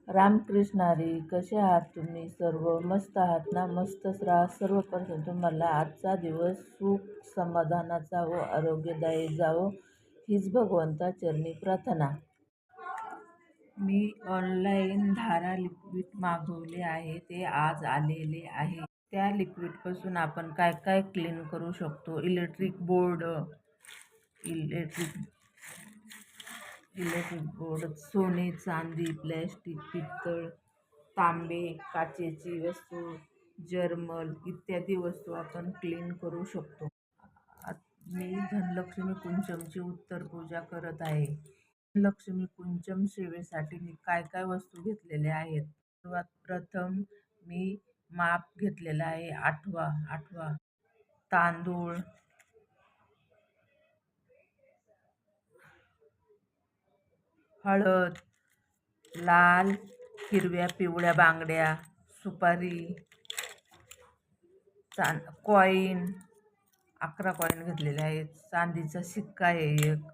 रामकृष्ण हरी. कसे आहात तुम्ही सर्व? मस्त आहात ना? मस्तच राहा. सर्वप्रथम तुम्हाला आजचा दिवस सुख समाधानाचा व आरोग्यदायी जावो हीच भगवंता चरणी प्रार्थना. मी ऑनलाईन धारा लिक्विड मागवले आहे, ते आज आलेले आहे. त्या लिक्विडपासून आपण काय काय क्लीन करू शकतो? Electric board, electric electric board, सोने, चांदी, प्लॅस्टिक, पित्तळ, तांबे, काचेची वस्तू, जर्मल इत्यादी वस्तू आपण क्लीन करू शकतो. मी धनलक्ष्मी कुंचमची उत्तर पूजा करत आहे. धनलक्ष्मी कुंचम सेवेसाठी मी काय काय वस्तू घेतलेल्या आहेत? सर्वात प्रथम मी माप घेतलेला आहे आठवा तांदूळ, हळद, लाल, हिरव्या, पिवळ्या बांगड्या, सुपारी, कॉईन, 11 कॉईन घेतलेले आहेत. चांदीचा सिक्का आहे एक,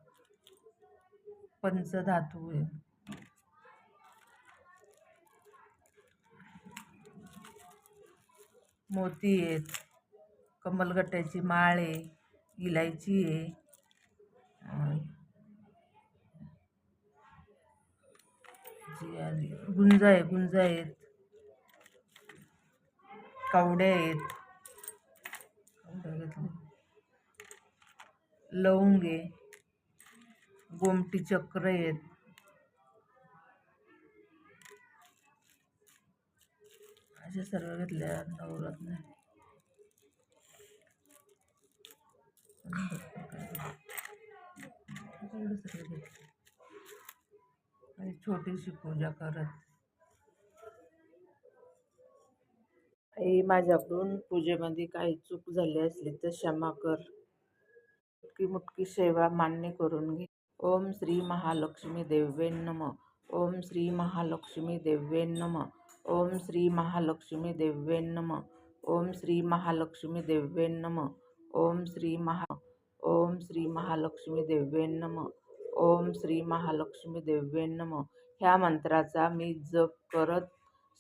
पंचधातू आहे, मोती आहेत, कमलगट्ट्याची माळ आहे, इलायची आहे, गुंज आहेत, कवड्या आहेत, लवंग आहे, गोमटी चक्र आहेत, असे सर्व घेतल्या नवरत्न. छोटीशी पूजा करत. माझ्याकडून पूजेमध्ये काही चूक झाली असली तर क्षमा कर. मुटकी सेवा मान्य करून घे. ओम श्री महालक्ष्मी देव्ये नमः. ओम श्री महालक्ष्मी देव्ये नमः. ओम श्री महालक्ष्मी देव्ये नमः. ओम श्री महालक्ष्मी देव्ये नमः. ओम श्री महालक्ष्मी देव्ये नमः. ओम श्री महालक्ष्मी देव्ये नमः. ह्या मंत्राचा मी जप करत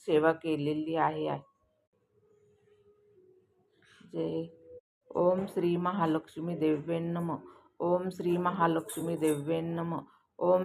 सेवा केलेली आहे. जय. ओम श्री महालक्ष्मी देव्ये नमः. ओम श्री महालक्ष्मी देव्ये नमः.